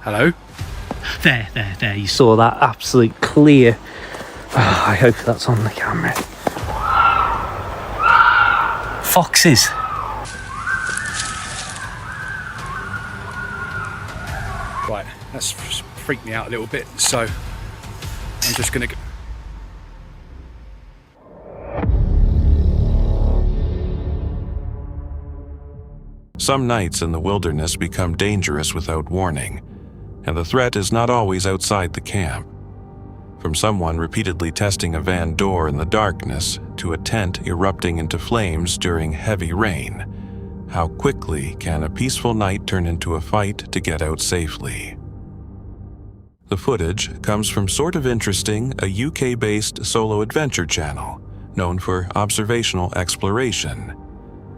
Hello? There, you saw that absolute clear. Oh, I hope that's on the camera. Foxes. Right, that's freaked me out a little bit, so I'm just gonna go. Some nights in the wilderness become dangerous without warning, and the threat is not always outside the camp. From someone repeatedly testing a van door in the darkness to a tent erupting into flames during heavy rain, how quickly can a peaceful night turn into a fight to get out safely? The footage comes from Sort of Interesting, a UK-based solo adventure channel known for observational exploration.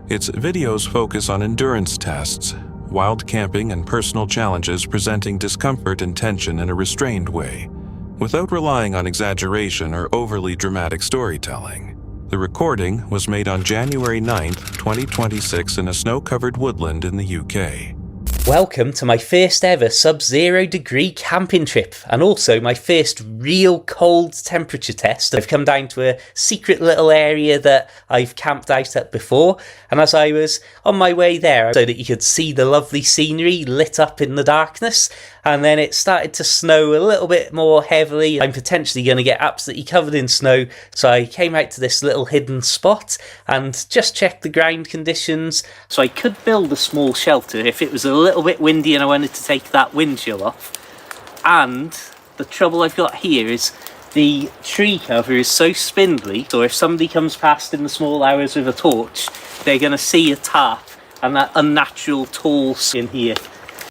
Its videos focus on endurance tests, wild camping, and personal challenges, presenting discomfort and tension in a restrained way, without relying on exaggeration or overly dramatic storytelling. The recording was made on January 9th, 2026 in a snow-covered woodland in the UK. Welcome to my first ever sub-0 degree camping trip, and also my first real cold temperature test. I've come down to a secret little area that I've camped out at before, and as I was on my way there, so that you could see the lovely scenery lit up in the darkness, and then it started to snow a little bit more heavily. I'm potentially going to get absolutely covered in snow, so I came out to this little hidden spot and just checked the ground conditions. So I could build a small shelter if it was a little bit windy and I wanted to take that wind chill off. And the trouble I've got here is the tree cover is so spindly, so if somebody comes past in the small hours with a torch, they're going to see a tarp and that unnatural tall in here.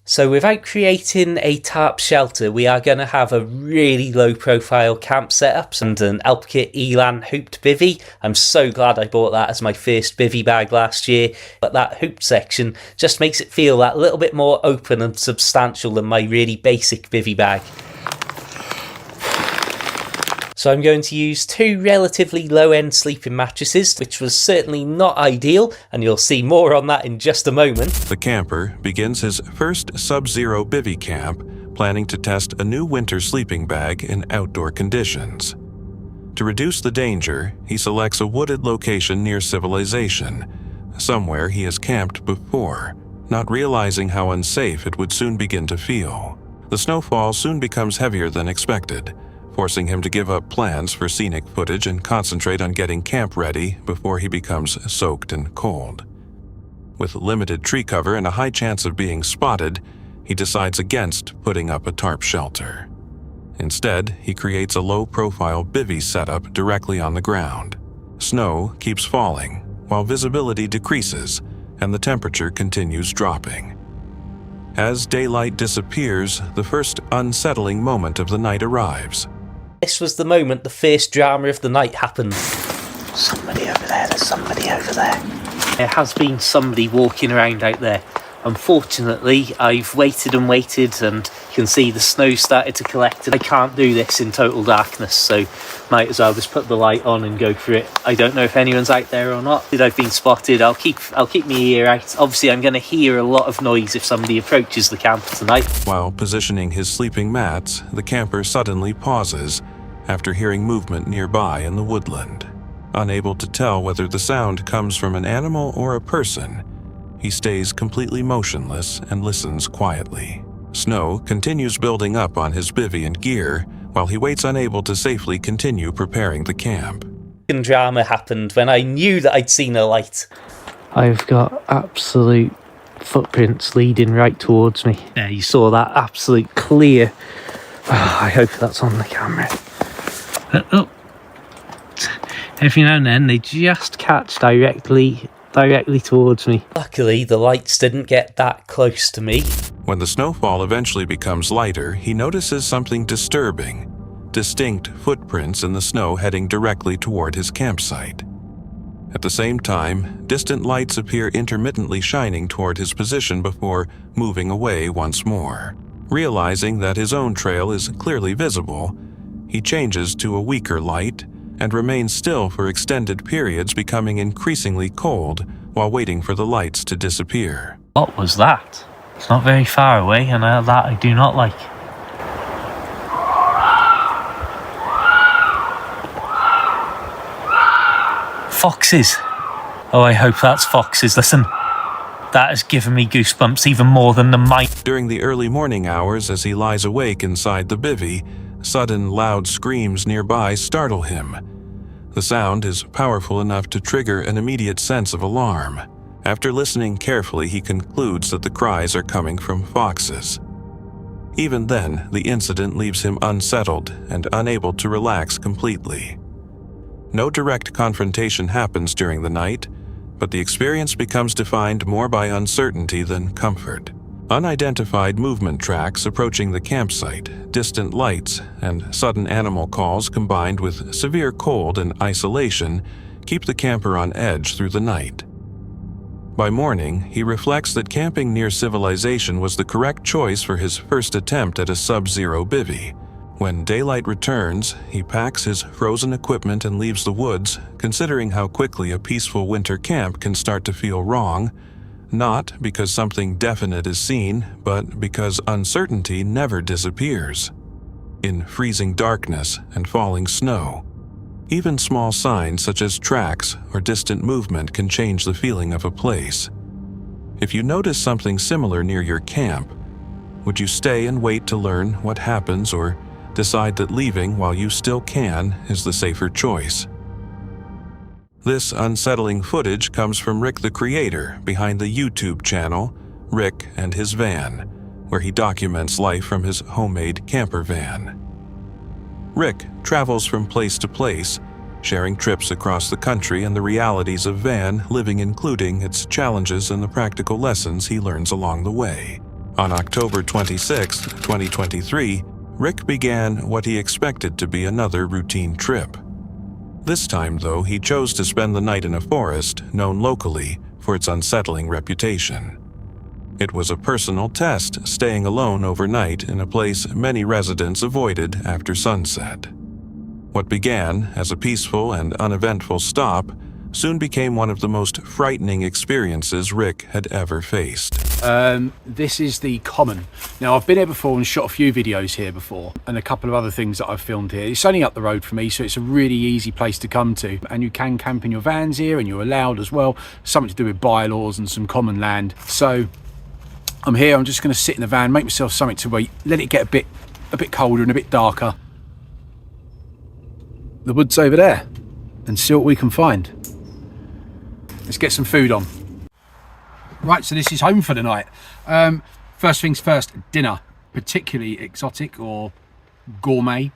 So without creating a tarp shelter, we are going to have a really low profile camp setup and an Elpkit Elan hooped bivvie. I'm so glad I bought that as my first bivvie bag last year, but that hooped section just makes it feel that little bit more open and substantial than my really basic bivvie bag. So I'm going to use two relatively low-end sleeping mattresses, which was certainly not ideal, and you'll see more on that in just a moment. The camper begins his first sub-zero bivvy camp, planning to test a new winter sleeping bag in outdoor conditions. To reduce the danger, he selects a wooded location near civilization, somewhere he has camped before, not realizing how unsafe it would soon begin to feel. The snowfall soon becomes heavier than expected, forcing him to give up plans for scenic footage and concentrate on getting camp ready before he becomes soaked and cold. With limited tree cover and a high chance of being spotted, he decides against putting up a tarp shelter. Instead, he creates a low-profile bivvy setup directly on the ground. Snow keeps falling, while visibility decreases, and the temperature continues dropping. As daylight disappears, the first unsettling moment of the night arrives. This was the moment the first drama of the night happened. Somebody over there, there's somebody over there. There has been somebody walking around out there. Unfortunately, I've waited and waited, and you can see the snow started to collect, and I can't do this in total darkness, so might as well just put the light on and go for it. I don't know if anyone's out there or not. If I've been spotted, I'll keep my ear out. Obviously, I'm going to hear a lot of noise if somebody approaches the camp tonight. While positioning his sleeping mats, the camper suddenly pauses after hearing movement nearby in the woodland. Unable to tell whether the sound comes from an animal or a person, he stays completely motionless and listens quietly. Snow continues building up on his bivvy and gear while he waits, unable to safely continue preparing the camp. Drama happened when I knew that I'd seen a light. I've got absolute footprints leading right towards me. There, you saw that absolute clear. Oh, I hope that's on the camera. Every now and then they just catch directly towards me. Luckily, the lights didn't get that close to me. When the snowfall eventually becomes lighter, he notices something disturbing. Distinct footprints in the snow heading directly toward his campsite. At the same time, distant lights appear intermittently shining toward his position before moving away once more. Realizing that his own trail is clearly visible, he changes to a weaker light and remains still for extended periods, becoming increasingly cold while waiting for the lights to disappear. What was that? It's not very far away, and that I do not like. Foxes. Oh, I hope that's foxes. Listen, that has given me goosebumps even more than the mic. During the early morning hours, as he lies awake inside the bivvy, sudden loud screams nearby startle him. The sound is powerful enough to trigger an immediate sense of alarm. After listening carefully, he concludes that the cries are coming from foxes. Even then, the incident leaves him unsettled and unable to relax completely. No direct confrontation happens during the night, but the experience becomes defined more by uncertainty than comfort. Unidentified movement tracks approaching the campsite, distant lights, and sudden animal calls combined with severe cold and isolation keep the camper on edge through the night. By morning, he reflects that camping near civilization was the correct choice for his first attempt at a sub-zero bivvy. When daylight returns, he packs his frozen equipment and leaves the woods, considering how quickly a peaceful winter camp can start to feel wrong, not because something definite is seen, but because uncertainty never disappears. In freezing darkness and falling snow, even small signs such as tracks or distant movement can change the feeling of a place. If you notice something similar near your camp, would you stay and wait to learn what happens, or decide that leaving while you still can is the safer choice? This unsettling footage comes from Rick the Creator behind the YouTube channel Rick and His Van, where he documents life from his homemade camper van. Rick travels from place to place, sharing trips across the country and the realities of van living, including its challenges and the practical lessons he learns along the way. On October 26, 2023, Rick began what he expected to be another routine trip. This time, though, he chose to spend the night in a forest known locally for its unsettling reputation. It was a personal test, staying alone overnight in a place many residents avoided after sunset. What began as a peaceful and uneventful stop soon became one of the most frightening experiences Rick had ever faced. This is the Common. Now, I've been here before and shot a few videos here before, and a couple of other things that I've filmed here. It's only up the road for me, so it's a really easy place to come to. And you can camp in your vans here, and you're allowed as well. Something to do with bylaws and some common land. So I'm here, I'm just going to sit in the van, make myself something to eat, let it get a bit colder and a bit darker. The wood's over there, and see what we can find. Let's get some food on. Right, so this is home for the night. First things first, dinner, particularly exotic or gourmet.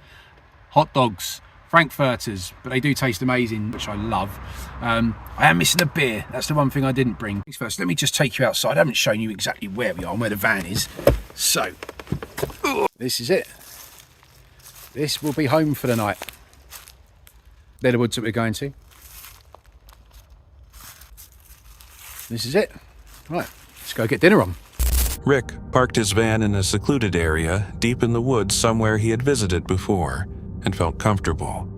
Hot dogs, frankfurters, but they do taste amazing, which I love. I am missing a beer. That's the one thing I didn't bring. First, let me just take you outside. I haven't shown you exactly where we are and where the van is. So, this is it. This will be home for the night. They're the woods that we're going to. This is it. Right, let's go get dinner on. Rick parked his van in a secluded area deep in the woods somewhere he had visited before and felt comfortable.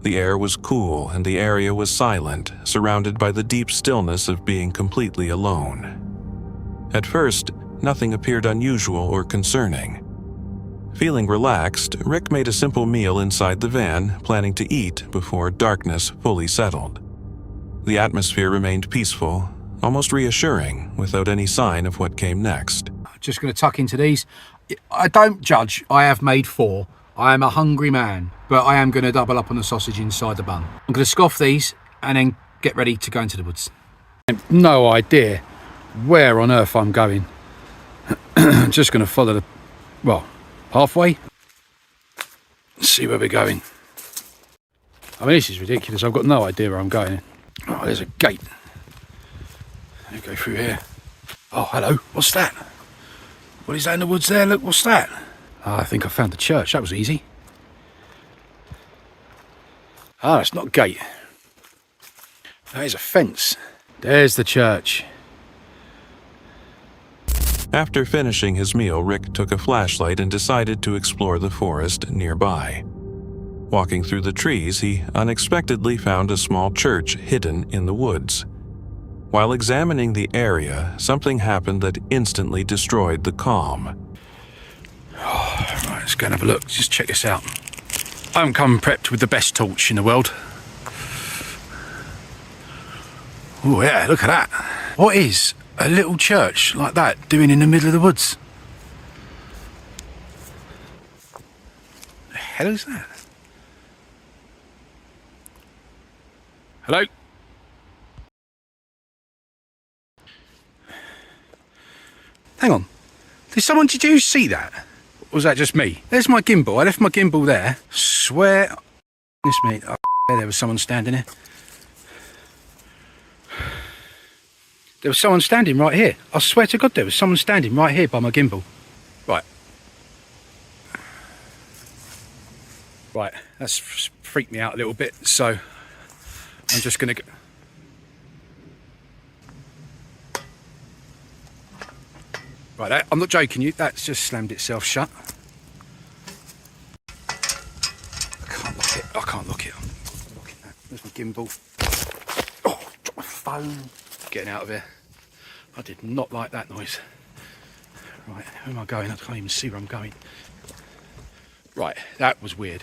The air was cool and the area was silent, surrounded by the deep stillness of being completely alone. At first, nothing appeared unusual or concerning. Feeling relaxed, Rick made a simple meal inside the van, planning to eat before darkness fully settled. The atmosphere remained peaceful, almost reassuring, without any sign of what came next. Just going to tuck into these. I don't judge. I have made 4. I am a hungry man, but I am going to double up on the sausage inside the bun. I'm going to scoff these and then get ready to go into the woods. No idea where on earth I'm going. Just going to follow halfway. See where we're going. I mean, this is ridiculous. I've got no idea where I'm going. Oh, there's a gate. Let's go through here. Oh, hello. What's that? What is that in the woods there? Look, what's that? Oh, I think I found the church. That was easy. Ah, it's not a gate. That is a fence. There's the church. After finishing his meal, Rick took a flashlight and decided to explore the forest nearby. Walking through the trees, he unexpectedly found a small church hidden in the woods. While examining the area, something happened that instantly destroyed the calm. Right, let's go and have a look. Just check this out. I haven't come prepped with the best torch in the world. Oh yeah, look at that. What is a little church like that doing in the middle of the woods? The hell is that? Hello? Hang on. Did you see that? Or was that just me? There's my gimbal. I left my gimbal there. Swear. This me. Oh, there was someone standing there. There was someone standing right here. I swear to God, there was someone standing right here by my gimbal. Right. Right, that's freaked me out a little bit, so I'm just gonna go. Right, I'm not joking you, that's just slammed itself shut. I can't look it, I'm looking at. There's my gimbal. Oh, drop my phone. Getting out of here. I did not like that noise. Right, where am I going? I can't even see where I'm going. Right, that was weird.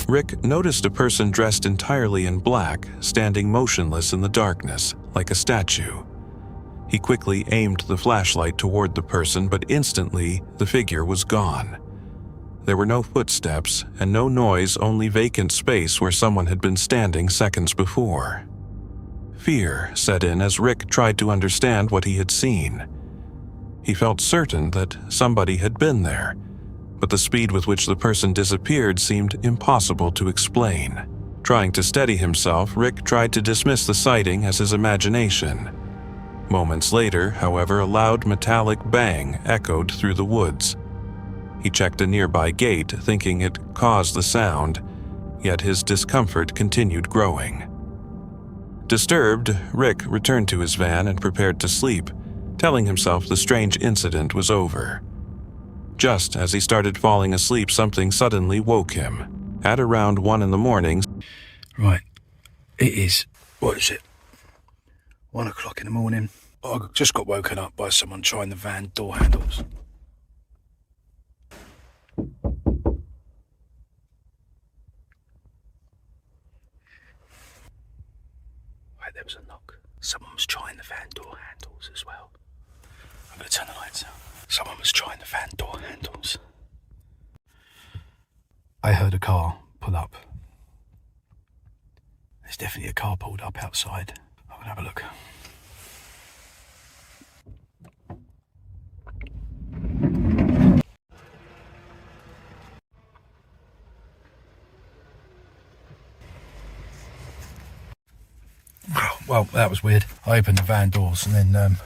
Rick noticed a person dressed entirely in black, standing motionless in the darkness, like a statue. He quickly aimed the flashlight toward the person, but instantly the figure was gone. There were no footsteps and no noise, only vacant space where someone had been standing seconds before. Fear set in as Rick tried to understand what he had seen. He felt certain that somebody had been there, but the speed with which the person disappeared seemed impossible to explain. Trying to steady himself, Rick tried to dismiss the sighting as his imagination. Moments later, however, a loud metallic bang echoed through the woods. He checked a nearby gate, thinking it caused the sound, yet his discomfort continued growing. Disturbed, Rick returned to his van and prepared to sleep, telling himself the strange incident was over. Just as he started falling asleep, something suddenly woke him. At around 1 a.m. Right, it is, what is it? 1 o'clock in the morning. I just got woken up by someone trying the van door handles. Right, there was a knock. Someone was trying the van door handles as well. I'm going to turn the lights out. Someone was trying the van door handles. I heard a car pull up. There's definitely a car pulled up outside. I'm going to have a look. Well, that was weird. I opened the van doors and then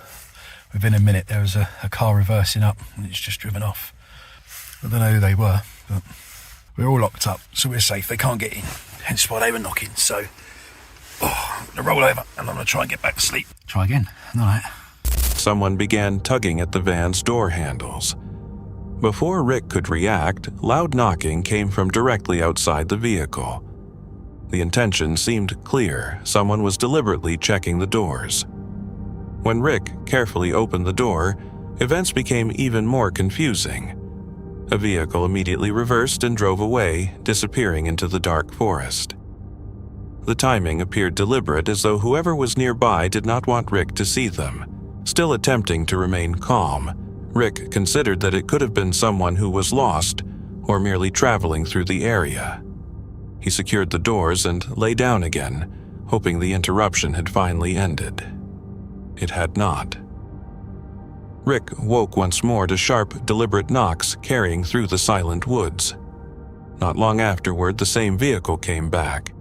within a minute there was a car reversing up and it's just driven off. I don't know who they were, but we're all locked up, so we're safe. They can't get in, hence why they were knocking. So, I'm going to roll over and I'm going to try and get back to sleep. Try again. All right. Someone began tugging at the van's door handles. Before Rick could react, loud knocking came from directly outside the vehicle. The intention seemed clear. Someone was deliberately checking the doors. When Rick carefully opened the door, events became even more confusing. A vehicle immediately reversed and drove away, disappearing into the dark forest. The timing appeared deliberate, as though whoever was nearby did not want Rick to see them. Still attempting to remain calm, Rick considered that it could have been someone who was lost or merely traveling through the area. He secured the doors and lay down again, hoping the interruption had finally ended. It had not. Rick woke once more to sharp, deliberate knocks carrying through the silent woods. Not long afterward, the same vehicle came back.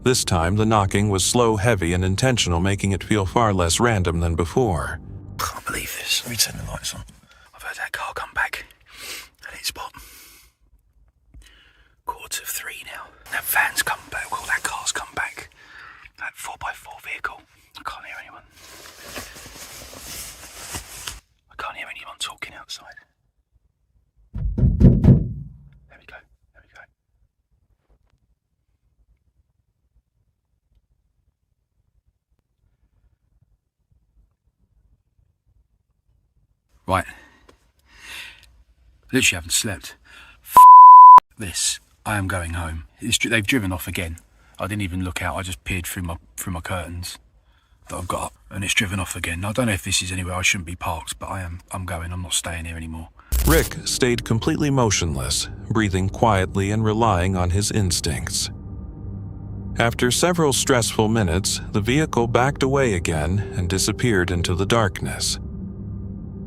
This time, the knocking was slow, heavy, and intentional, making it feel far less random than before. Can't believe this. Let me turn the lights on. I've heard that car come back. And it's what? 2:45 now. That van's come back. Well, that car's come back. That 4x4 vehicle. I can't hear anyone. I can't hear anyone talking outside. There we go. There we go. Right. Literally haven't slept. This. I am going home. They've driven off again. I didn't even look out. I just peered through my curtains that I've got up, and it's driven off again. I don't know if this is anywhere I shouldn't be parked, but I'm going. I'm not staying here anymore. Rick stayed completely motionless, breathing quietly and relying on his instincts. After several stressful minutes, the vehicle backed away again and disappeared into the darkness.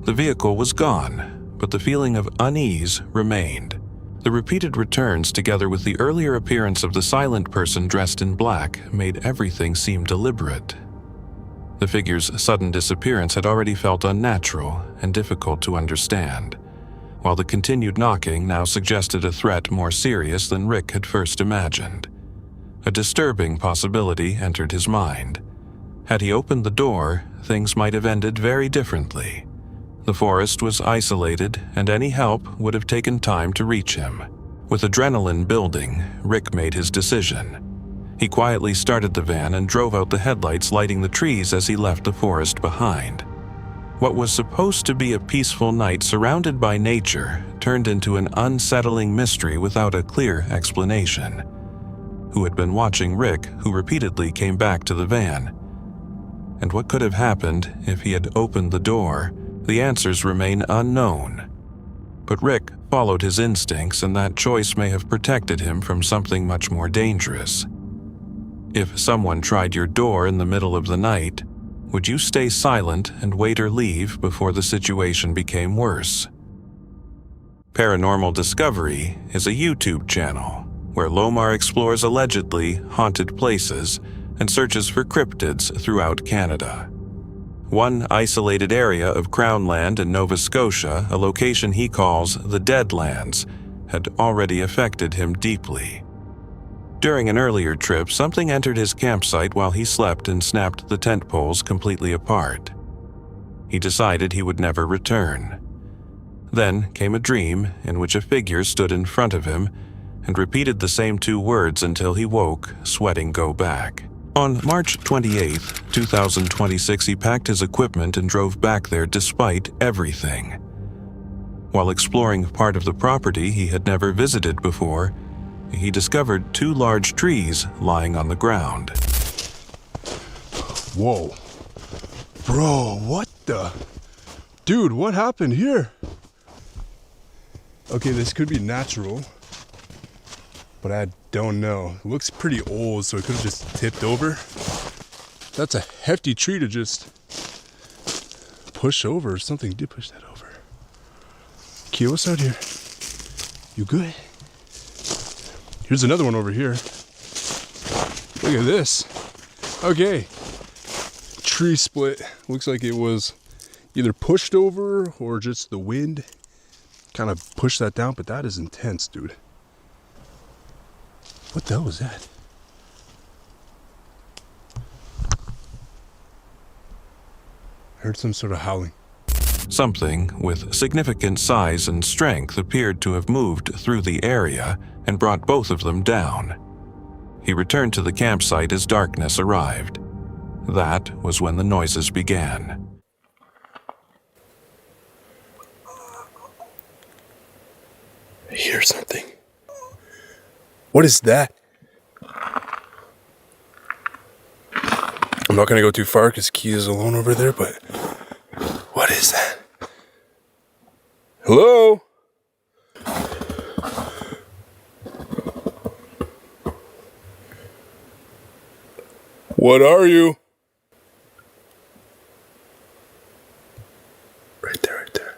The vehicle was gone, but the feeling of unease remained. The repeated returns, together with the earlier appearance of the silent person dressed in black, made everything seem deliberate. The figure's sudden disappearance had already felt unnatural and difficult to understand, while the continued knocking now suggested a threat more serious than Rick had first imagined. A disturbing possibility entered his mind. Had he opened the door, things might have ended very differently. The forest was isolated, and any help would have taken time to reach him. With adrenaline building, Rick made his decision. He quietly started the van and drove out the headlights, lighting the trees as he left the forest behind. What was supposed to be a peaceful night surrounded by nature turned into an unsettling mystery without a clear explanation. Who had been watching Rick, who repeatedly came back to the van? And what could have happened if he had opened the door? The answers remain unknown. But Rick followed his instincts, and that choice may have protected him from something much more dangerous. If someone tried your door in the middle of the night, would you stay silent and wait or leave before the situation became worse? Paranormal Discovery is a YouTube channel where Lomar explores allegedly haunted places and searches for cryptids throughout Canada. One isolated area of Crown Land in Nova Scotia, a location he calls the Deadlands, had already affected him deeply. During an earlier trip, something entered his campsite while he slept and snapped the tent poles completely apart. He decided he would never return. Then came a dream in which a figure stood in front of him and repeated the same two words until he woke, sweating go back. On March 28, 2026, he packed his equipment and drove back there despite everything. While exploring part of the property he had never visited before, he discovered two large trees lying on the ground. Whoa. Bro, what the? Dude, what happened here? Okay, this could be natural, but I don't know. It looks pretty old, so it could have just tipped over. That's a hefty tree to just push over. Something did push that over. Kia, what's out here? You good? Here's another one over here. Look at this. Okay. Tree split. Looks like it was either pushed over or just the wind kind of pushed that down, but that is intense, dude. What the hell was that? I heard some sort of howling. Something with significant size and strength appeared to have moved through the area and brought both of them down. He returned to the campsite as darkness arrived. That was when the noises began. I hear something. What is that? I'm not gonna go too far because Key is alone over there, but what is that? Hello? What are you? Right there, right there.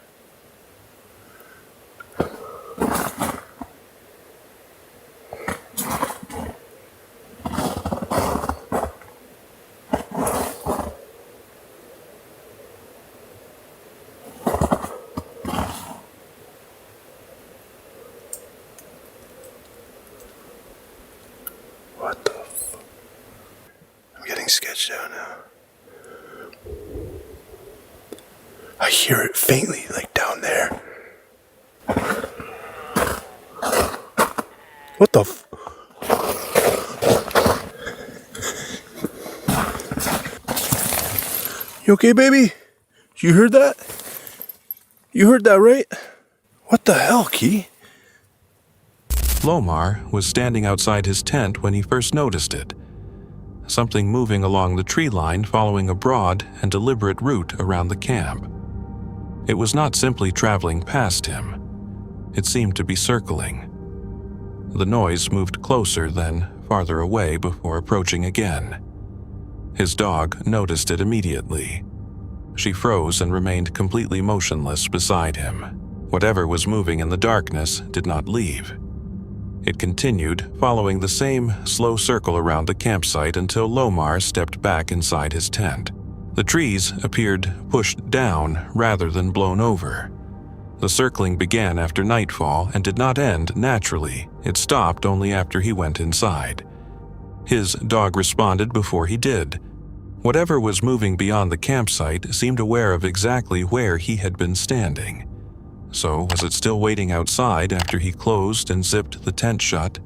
What the f... I'm getting sketched out now. I hear it faintly, like down there. What the f... You okay, baby? You heard that? You heard that right? What the hell, Key? Lomar was standing outside his tent when he first noticed it. Something moving along the tree line following a broad and deliberate route around the camp. It was not simply traveling past him. It seemed to be circling. The noise moved closer, then farther away before approaching again. His dog noticed it immediately. She froze and remained completely motionless beside him. Whatever was moving in the darkness did not leave. It continued, following the same slow circle around the campsite until Lomar stepped back inside his tent. The trees appeared pushed down rather than blown over. The circling began after nightfall and did not end naturally. It stopped only after he went inside. His dog responded before he did. Whatever was moving beyond the campsite seemed aware of exactly where he had been standing. So, was it still waiting outside after he closed and zipped the tent shut?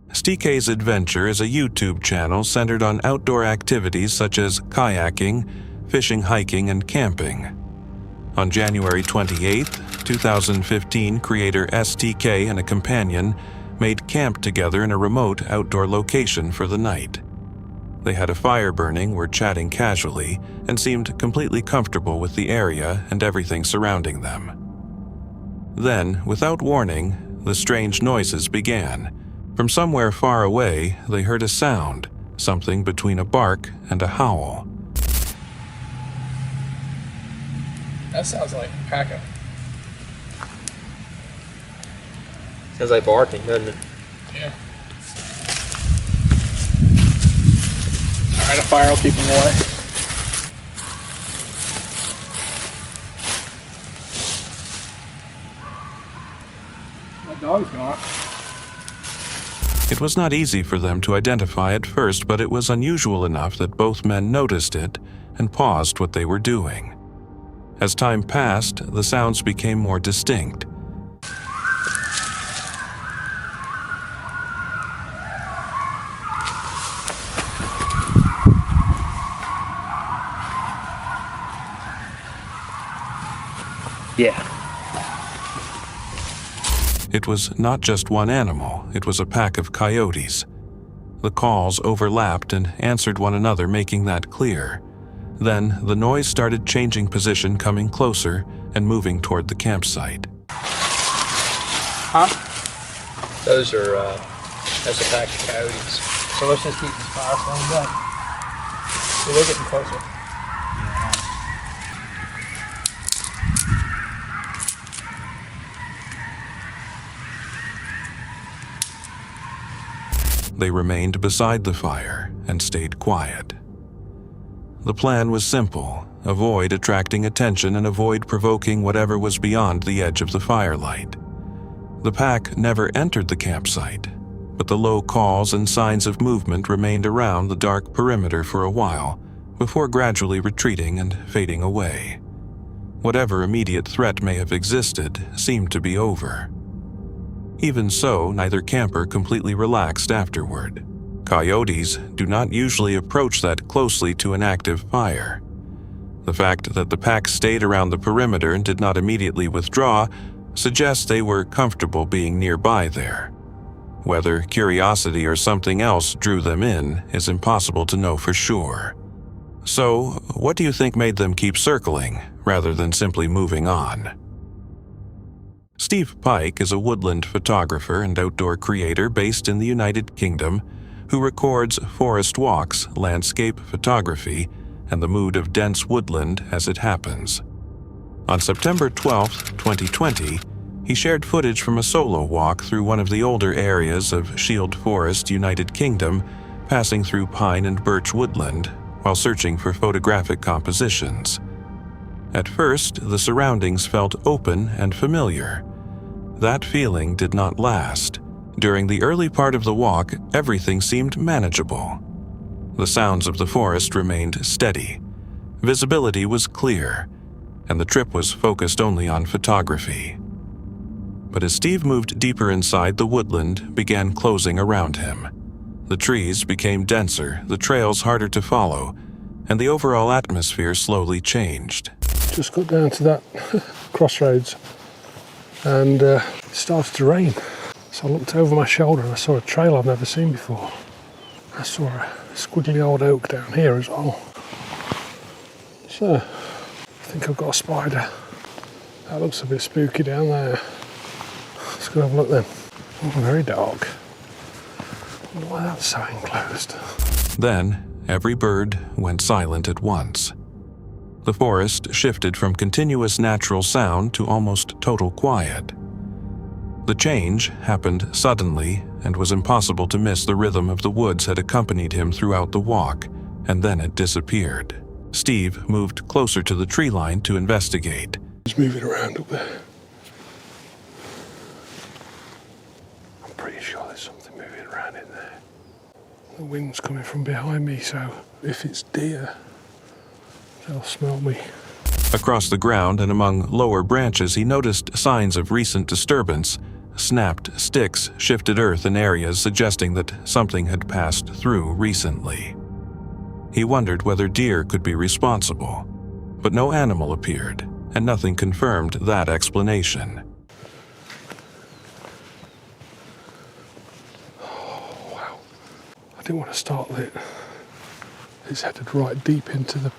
STK's Adventure is a YouTube channel centered on outdoor activities such as kayaking, fishing, hiking, and camping. On January 28, 2015, creator STK and a companion made camp together in a remote outdoor location for the night. They had a fire burning, were chatting casually, and seemed completely comfortable with the area and everything surrounding them. Then, without warning, the strange noises began. From somewhere far away, they heard a sound, something between a bark and a howl. That sounds like packing. Sounds like barking, doesn't it? Yeah. Alright, a fire will keep them away. My dog's gone. It was not easy for them to identify at first, but it was unusual enough that both men noticed it and paused what they were doing. As time passed, the sounds became more distinct. Yeah. It was not just one animal, it was a pack of coyotes. The calls overlapped and answered one another, making that clear. Then the noise started changing position, coming closer and moving toward the campsite. Huh? That's a pack of coyotes. So let's just keep this fire flame going. See, they're getting closer. They remained beside the fire and stayed quiet. The plan was simple: avoid attracting attention and avoid provoking whatever was beyond the edge of the firelight. The pack never entered the campsite, but the low calls and signs of movement remained around the dark perimeter for a while, before gradually retreating and fading away. Whatever immediate threat may have existed seemed to be over. Even so, neither camper completely relaxed afterward. Coyotes do not usually approach that closely to an active fire. The fact that the pack stayed around the perimeter and did not immediately withdraw suggests they were comfortable being nearby there. Whether curiosity or something else drew them in is impossible to know for sure. So, what do you think made them keep circling rather than simply moving on? Steve Pike is a woodland photographer and outdoor creator based in the United Kingdom who records forest walks, landscape photography, and the mood of dense woodland as it happens. On September 12, 2020, he shared footage from a solo walk through one of the older areas of Shield Forest, United Kingdom, passing through pine and birch woodland while searching for photographic compositions. At first, the surroundings felt open and familiar. That feeling did not last. During the early part of the walk, everything seemed manageable. The sounds of the forest remained steady. Visibility was clear, and the trip was focused only on photography. But as Steve moved deeper inside, the woodland began closing around him. The trees became denser, the trails harder to follow, and the overall atmosphere slowly changed. just got down to that crossroads and it started to rain. So I looked over my shoulder and I saw a trail I've never seen before. I saw a squiggly old oak down here as well. So, I think I've got a spider. That looks a bit spooky down there. Let's go have a look then. Oh, very dark. I wonder why that's so enclosed. Then, every bird went silent at once. The forest shifted from continuous natural sound to almost total quiet. The change happened suddenly and was impossible to miss. The rhythm of the woods had accompanied him throughout the walk, and then it disappeared. Steve moved closer to the tree line to investigate. It's moving around up there. I'm pretty sure there's something moving around in there. The wind's coming from behind me, so if it's deer, they'll smell me. Across the ground and among lower branches, he noticed signs of recent disturbance. Snapped sticks shifted earth in areas suggesting that something had passed through recently. He wondered whether deer could be responsible, but no animal appeared, and nothing confirmed that explanation. Oh, wow. I didn't want to start lit. It's headed right deep into the...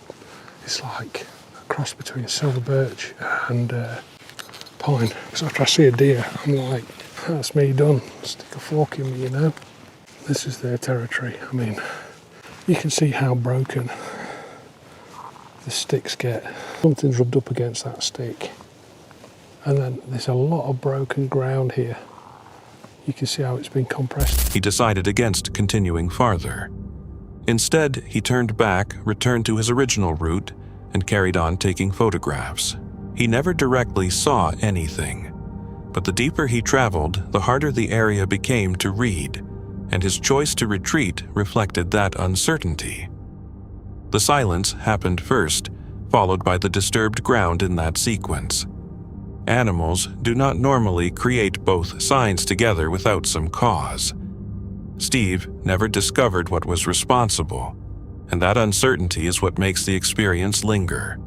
It's like a cross between silver birch and pine. So after I see a deer, I'm like, that's me done. Stick a fork in me, you know. This is their territory. I mean, you can see how broken the sticks get. Something's rubbed up against that stick. And then there's a lot of broken ground here. You can see how it's been compressed. He decided against continuing farther. Instead, he turned back, returned to his original route, and carried on taking photographs. He never directly saw anything, but the deeper he traveled, the harder the area became to read, and his choice to retreat reflected that uncertainty. The silence happened first, followed by the disturbed ground in that sequence. Animals do not normally create both signs together without some cause. Steve never discovered what was responsible, and that uncertainty is what makes the experience linger.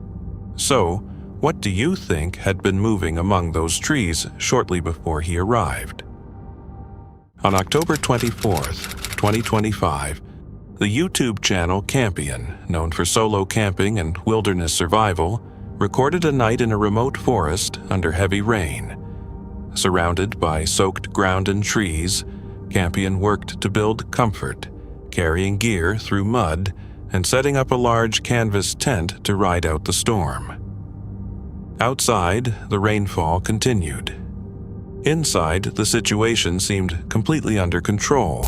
So, what do you think had been moving among those trees shortly before he arrived? On October 24th, 2025, the YouTube channel Campion, known for solo camping and wilderness survival, recorded a night in a remote forest under heavy rain. Surrounded by soaked ground and trees, Campion worked to build comfort, carrying gear through mud and setting up a large canvas tent to ride out the storm. Outside, the rainfall continued. Inside, the situation seemed completely under control.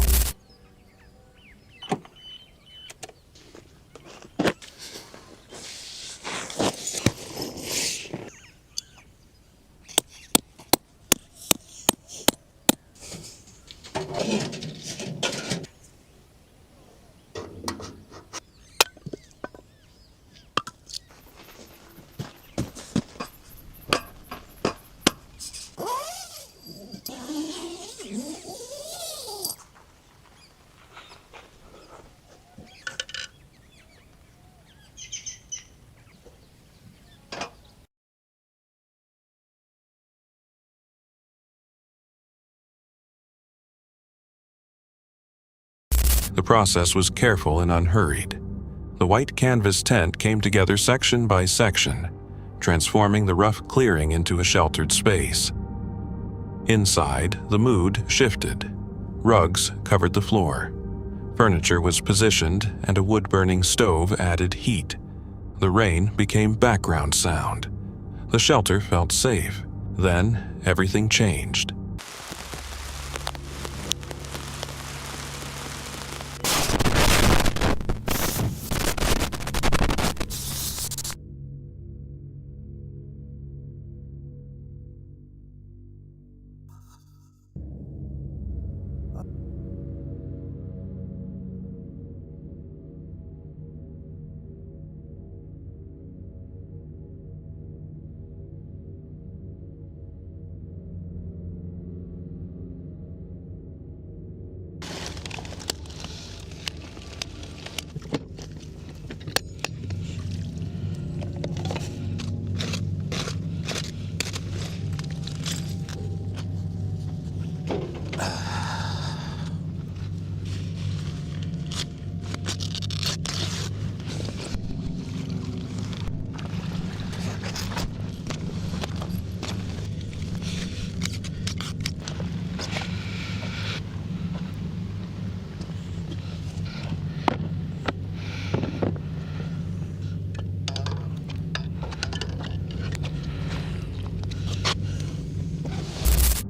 The process was careful and unhurried. The white canvas tent came together section by section, transforming the rough clearing into a sheltered space. Inside, the mood shifted. Rugs covered the floor. Furniture was positioned, and a wood-burning stove added heat. The rain became background sound. The shelter felt safe. Then, everything changed.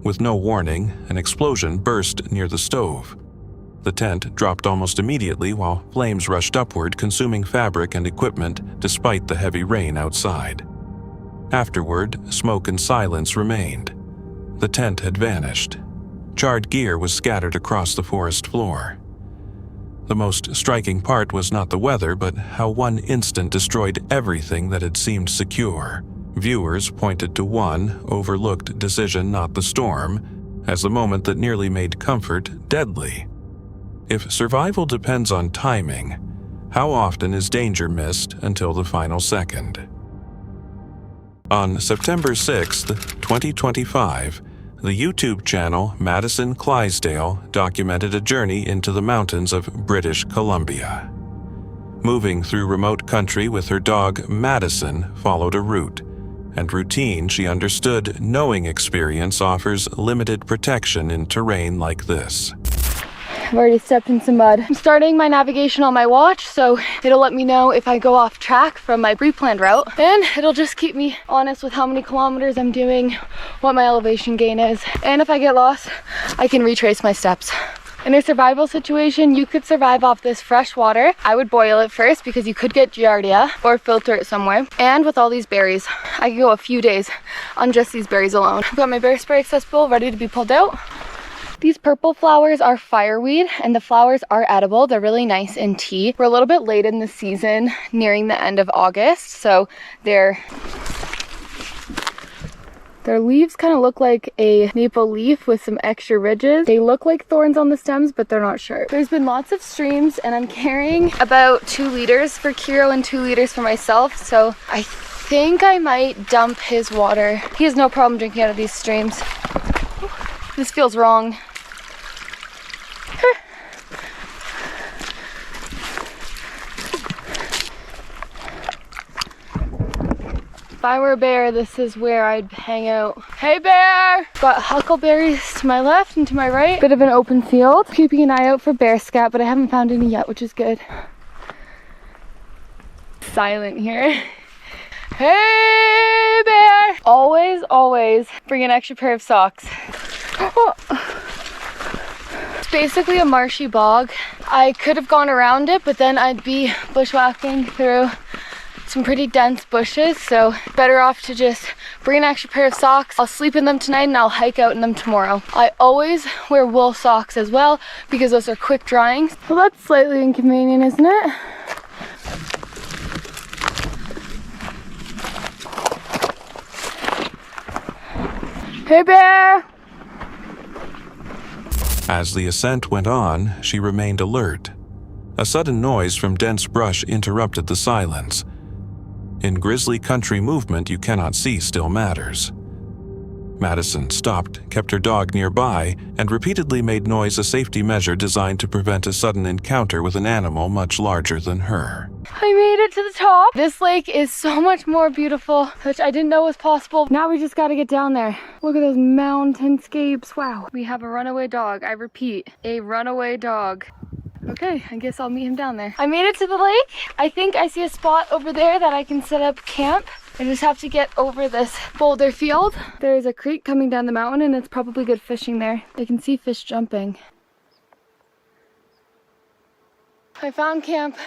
With no warning, an explosion burst near the stove. The tent dropped almost immediately while flames rushed upward, consuming fabric and equipment despite the heavy rain outside. Afterward, smoke and silence remained. The tent had vanished. Charred gear was scattered across the forest floor. The most striking part was not the weather, but how one instant destroyed everything that had seemed secure. Viewers pointed to one overlooked decision, not the storm, as the moment that nearly made comfort deadly. If survival depends on timing, how often is danger missed until the final second? On September 6, 2025, the YouTube channel Madison Clydesdale documented a journey into the mountains of British Columbia. Moving through remote country with her dog Madison followed a route, and routine she understood, knowing experience offers limited protection in terrain like this. I've already stepped in some mud. I'm starting my navigation on my watch, so it'll let me know if I go off track from my pre-planned route, and it'll just keep me honest with how many kilometers I'm doing, what my elevation gain is, and if I get lost, I can retrace my steps. In a survival situation, you could survive off this fresh water. I would boil it first because you could get giardia or filter it somewhere. And with all these berries, I could go a few days on just these berries alone. I've got my bear spray accessible, ready to be pulled out. These purple flowers are fireweed, and the flowers are edible. They're really nice in tea. We're a little bit late in the season, nearing the end of August, so their leaves kind of look like a maple leaf with some extra ridges. They look like thorns on the stems, but they're not sharp. There's been lots of streams, and I'm carrying about 2 liters for Kiro and 2 liters for myself, so I think I might dump his water. He has no problem drinking out of these streams. This feels wrong. If I were a bear, this is where I'd hang out. Hey bear! Got huckleberries to my left and to my right. Bit of an open field. Keeping an eye out for bear scat, but I haven't found any yet, which is good. Silent here. Hey bear! Always, always bring an extra pair of socks. Oh. It's basically a marshy bog. I could have gone around it, but then I'd be bushwhacking through some pretty dense bushes, so better off to just bring an extra pair of socks. I'll sleep in them tonight and I'll hike out in them tomorrow. I always wear wool socks as well because those are quick drying. Well, that's slightly inconvenient, isn't it? Hey bear! As the ascent went on, she remained alert. A sudden noise from dense brush interrupted the silence. In grizzly country, movement you cannot see still matters. Madison stopped, kept her dog nearby, and repeatedly made noise, a safety measure designed to prevent a sudden encounter with an animal much larger than her. I made it to the top. This lake is so much more beautiful, which I didn't know was possible. Now we just gotta get down there. Look at those mountainscapes. Wow. We have a runaway dog. I repeat, a runaway dog. Okay, I guess I'll meet him down there. I made it to the lake. I think I see a spot over there that I can set up camp. I just have to get over this boulder field. There's a creek coming down the mountain and it's probably good fishing there. I can see fish jumping. I found camp.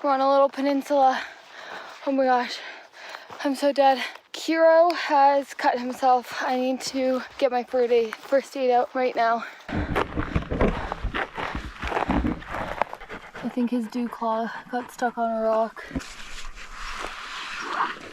We're on a little peninsula. Oh my gosh, I'm so dead. Kiro has cut himself. I need to get my first aid out right now. I think his dew claw got stuck on a rock.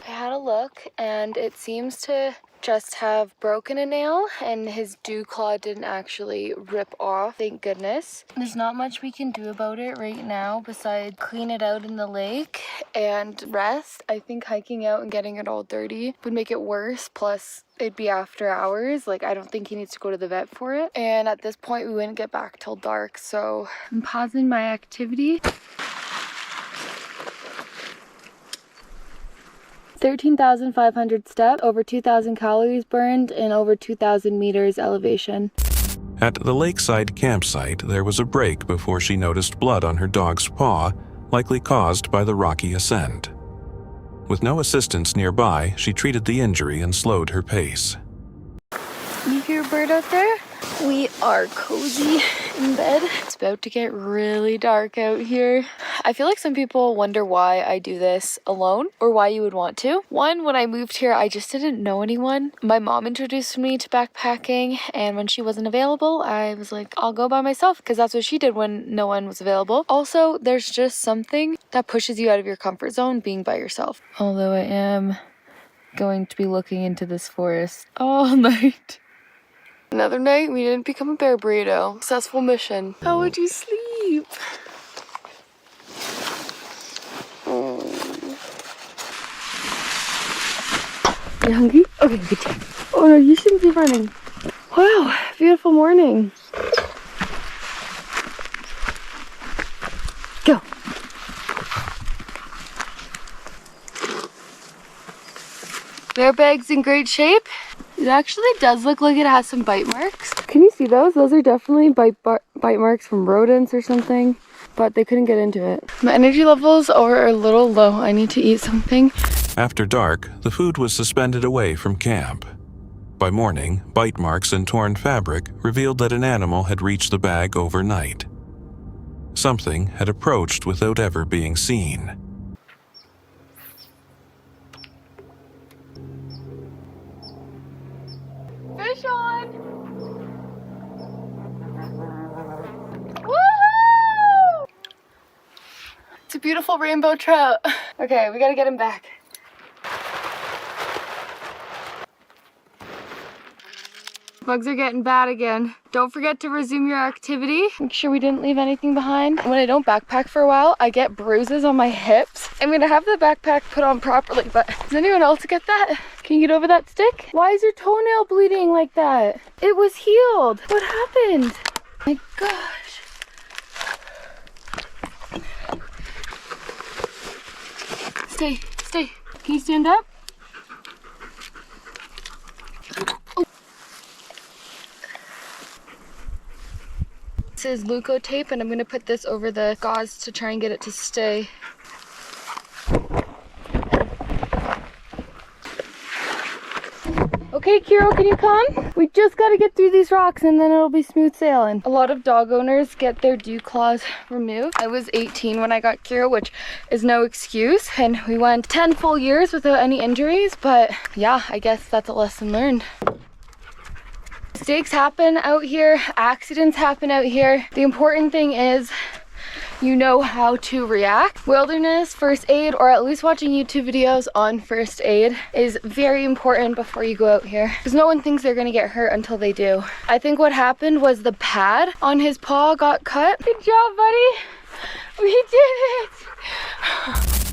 I had a look and it seems to just have broken a nail and his dew claw didn't actually rip off, thank goodness. There's not much we can do about it right now besides clean it out in the lake and rest. I think hiking out and getting it all dirty would make it worse, plus it'd be after hours. Like, I don't think he needs to go to the vet for it, and at this point we wouldn't get back till dark, so I'm pausing my activity. 13,500 steps, over 2,000 calories burned, and over 2,000 meters elevation. At the lakeside campsite, there was a break before she noticed blood on her dog's paw, likely caused by the rocky ascent. With no assistance nearby, she treated the injury and slowed her pace. You hear a bird out there? We are cozy in bed. It's about to get really dark out here. I feel like some people wonder why I do this alone or why you would want to. One, when I moved here, I just didn't know anyone. My mom introduced me to backpacking, and when she wasn't available, I was like, I'll go by myself, because that's what she did when no one was available. Also, there's just something that pushes you out of your comfort zone being by yourself. Although I am going to be looking into this forest all night. Another night, we didn't become a bear burrito. Successful mission. How would you sleep? Oh. You hungry? Okay, good job. Oh no, you shouldn't be running. Wow, beautiful morning. Go. Bear bag's in great shape. It actually does look like it has some bite marks. Can you see those? Those are definitely bite marks from rodents or something, but they couldn't get into it. My energy levels are a little low. I need to eat something. After dark, the food was suspended away from camp. By morning, bite marks and torn fabric revealed that an animal had reached the bag overnight. Something had approached without ever being seen. Fish on! Woohoo! It's a beautiful rainbow trout. Okay, we gotta get him back. Bugs are getting bad again. Don't forget to resume your activity. Make sure we didn't leave anything behind. When I don't backpack for a while, I get bruises on my hips. I'm gonna have the backpack put on properly, but does anyone else get that? Can you get over that stick? Why is your toenail bleeding like that? It was healed. What happened? My gosh. Stay, stay. Can you stand up? This is Leuco tape, and I'm going to put this over the gauze to try and get it to stay. Okay, Kiro, can you come? We just got to get through these rocks and then it'll be smooth sailing. A lot of dog owners get their dew claws removed. I was 18 when I got Kiro, which is no excuse, and we went 10 full years without any injuries, but yeah, I guess that's a lesson learned. Mistakes happen out here, accidents happen out here. The important thing is you know how to react. Wilderness first aid, or at least watching YouTube videos on first aid, is very important before you go out here, because no one thinks they're gonna get hurt until they do. I think what happened was the pad on his paw got cut. Good job, buddy. We did it.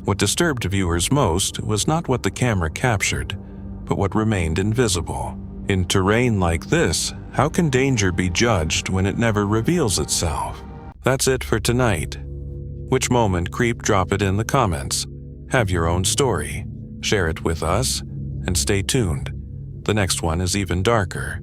What disturbed viewers most was not what the camera captured, but what remained invisible. In terrain like this, how can danger be judged when it never reveals itself? That's it for tonight. Which moment creep? Drop it in the comments. Have your own story. Share it with us, and stay tuned. The next one is even darker.